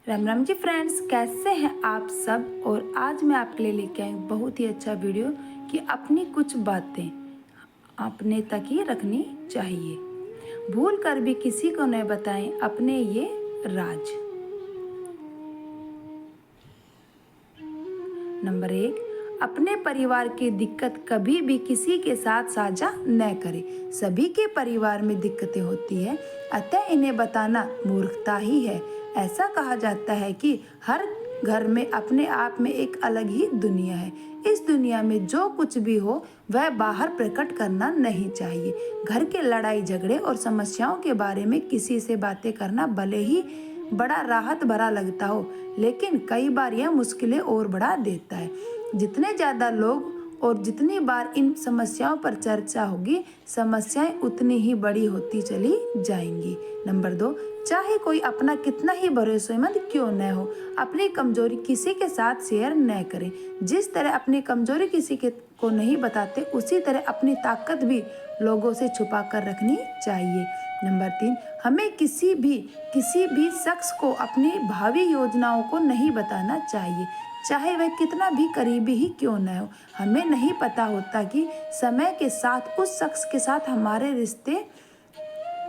Ram Ram ji friends, कैसे हैं आप सब। और आज मैं आपके लिए लेके आई हूँ बहुत ही अच्छा वीडियो कि अपनी कुछ बातें अपने तक ही रखनी चाहिए। भूल कर भी किसी को न बताएं अपने ये राज। नंबर 1, अपने परिवार की दिक्कत कभी भी किसी के साथ साझा न करें। सभी के परिवार में दिक्कतें होती है, अतः इन्हें बताना मूर्खता ही है। ऐसा कहा जाता है कि हर घर में अपने आप में एक अलग ही दुनिया है। इस दुनिया में जो कुछ भी हो वह बाहर प्रकट करना नहीं चाहिए। घर के लड़ाई झगड़े और समस्याओं के बारे में किसी से बातें करना भले ही बड़ा राहत भरा लगता हो, लेकिन कई बार यह मुश्किलें और बढ़ा देता है। जितने ज़्यादा लोग और जितनी बार इन समस्याओं पर चर्चा होगी, समस्याएं उतनी ही बड़ी होती चली जाएंगी। नंबर 2, चाहे कोई अपना कितना ही भरोसेमंद क्यों न हो, अपनी कमजोरी किसी के साथ शेयर न करें। जिस तरह अपनी कमजोरी किसी को नहीं बताते, उसी तरह अपनी ताकत भी लोगों से छुपा कर रखनी चाहिए। नंबर 3, हमें किसी भी शख्स को अपनी भावी योजनाओं को नहीं बताना चाहिए, चाहे वह कितना भी करीबी ही क्यों न हो। हमें नहीं पता होता कि समय के साथ उस शख्स के साथ हमारे रिश्ते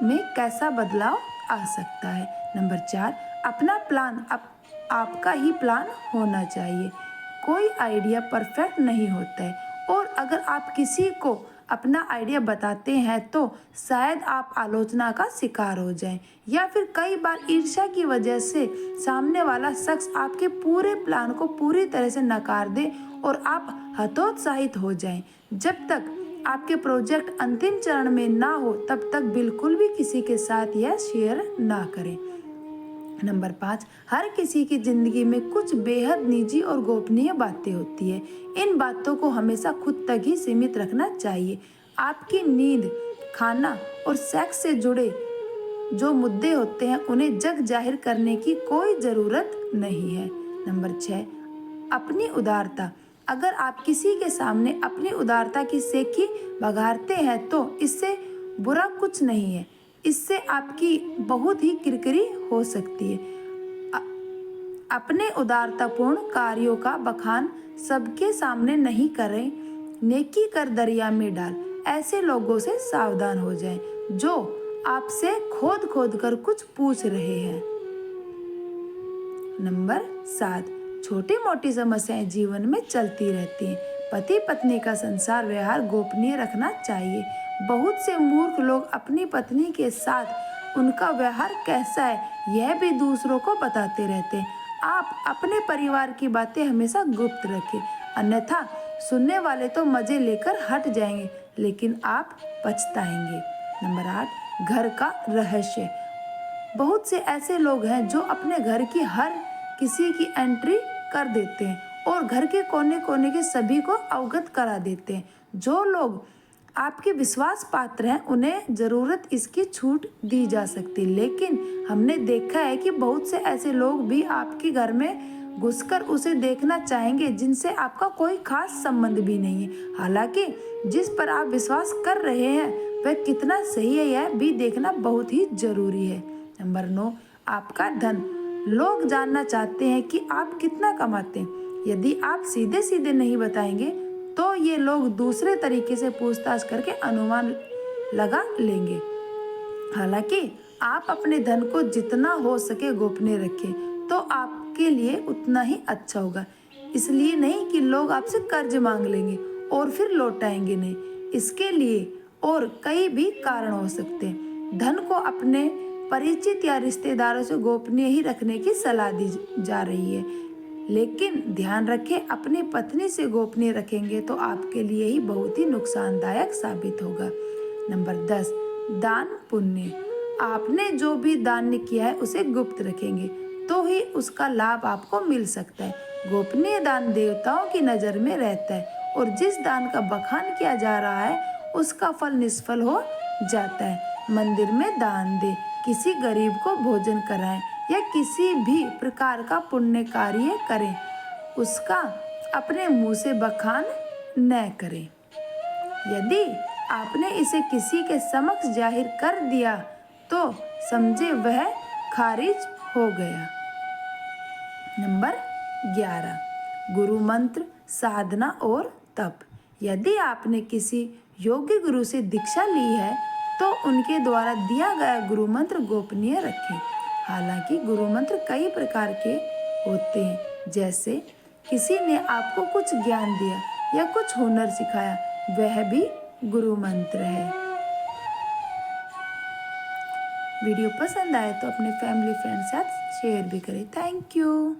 में कैसा बदलाव आ सकता है। नंबर 4, अपना प्लान आपका ही प्लान होना चाहिए। कोई आइडिया परफेक्ट नहीं होता है, और अगर आप किसी को अपना आइडिया बताते हैं तो शायद आप आलोचना का शिकार हो जाएं, या फिर कई बार ईर्ष्या की वजह से सामने वाला शख्स आपके पूरे प्लान को पूरी तरह से नकार दे और आप हतोत्साहित हो जाएं। जब तक आपके प्रोजेक्ट अंतिम चरण में ना हो, तब तक बिल्कुल भी किसी के साथ यह शेयर ना करें। नंबर 5, हर किसी की जिंदगी में कुछ बेहद निजी और गोपनीय बातें होती है। इन बातों को हमेशा खुद तक ही सीमित रखना चाहिए। आपकी नींद, खाना और सेक्स से जुड़े जो मुद्दे होते हैं, उन्हें जग जाहिर करने की कोई ज़रूरत नहीं है। नंबर 6, अपनी उदारता। अगर आप किसी के सामने अपनी उदारता की सेखी बघारते हैं तो इससे बुरा कुछ नहीं है। इससे आपकी बहुत ही किरकिरी हो सकती है। अपने उदारतापूर्ण कार्यों का बखान सबके सामने नहीं करें। नेकी कर दरिया में डाल। ऐसे लोगों से सावधान हो जाएं जो आपसे खोद खोद कर कुछ पूछ रहे हैं। नंबर 7, छोटी मोटी समस्याएं जीवन में चलती रहती हैं। पति पत्नी का संसार व्यवहार गोपनीय रखना चाहिए। बहुत से मूर्ख लोग अपनी पत्नी के साथ उनका व्यवहार कैसा है यह भी दूसरों को बताते रहते हैं। आप अपने परिवार की बातें हमेशा गुप्त रखें, अन्यथा सुनने वाले तो मजे लेकर हट जाएंगे, लेकिन आप पछताएंगे। नंबर 8, घर का रहस्य। बहुत से ऐसे लोग हैं जो अपने घर की हर किसी की एंट्री कर देते हैं और घर के कोने कोने के सभी को अवगत करा देते हैं। जो लोग आपके विश्वास पात्र हैं, उन्हें ज़रूरत इसकी छूट दी जा सकती, लेकिन हमने देखा है कि बहुत से ऐसे लोग भी आपके घर में घुसकर उसे देखना चाहेंगे जिनसे आपका कोई खास संबंध भी नहीं है। हालांकि जिस पर आप विश्वास कर रहे हैं वह कितना सही है, यह भी देखना बहुत ही जरूरी है। नंबर 9, आपका धन। लोग जानना चाहते हैं कि आप कितना कमाते हैं। यदि आप सीधे सीधे नहीं बताएंगे तो ये लोग दूसरे तरीके से पूछताछ करके अनुमान लगा लेंगे। हालांकि आप अपने धन को जितना हो सके गोपनीय रखें तो आपके लिए उतना ही अच्छा होगा। इसलिए नहीं कि लोग आपसे कर्ज मांग लेंगे और फिर लौटाएंगे नहीं। इसके लिए और कई भी कारण हो सकते हैं। धन को अपने परिचित या रिश्तेदारों से गोपनीय ही रखने की सलाह दी जा रही है, लेकिन ध्यान रखें, अपनी पत्नी से गोपनीय रखेंगे तो आपके लिए ही बहुत ही नुकसानदायक साबित होगा। नंबर 10, दान पुण्य। आपने जो भी दान किया है उसे गुप्त रखेंगे तो ही उसका लाभ आपको मिल सकता है। गोपनीय दान देवताओं की नज़र में रहता है और जिस दान का बखान किया जा रहा है उसका फल निष्फल हो जाता है। मंदिर में दान दे, किसी गरीब को भोजन कराएं या किसी भी प्रकार का पुण्य कार्य करें, उसका अपने मुंह से बखान न करें। यदि आपने इसे किसी के समक्ष जाहिर कर दिया तो समझे वह खारिज हो गया। नंबर 11, गुरु मंत्र, साधना और तप। यदि आपने किसी योग्य गुरु से दीक्षा ली है तो उनके द्वारा दिया गया गुरु मंत्र गोपनीय रखें। हालांकि गुरु मंत्र कई प्रकार के होते हैं, जैसे किसी ने आपको कुछ ज्ञान दिया या कुछ हुनर सिखाया, वह भी गुरु मंत्र है। वीडियो पसंद आए तो अपने फैमिली फ्रेंड के साथ शेयर भी करें। Thank you.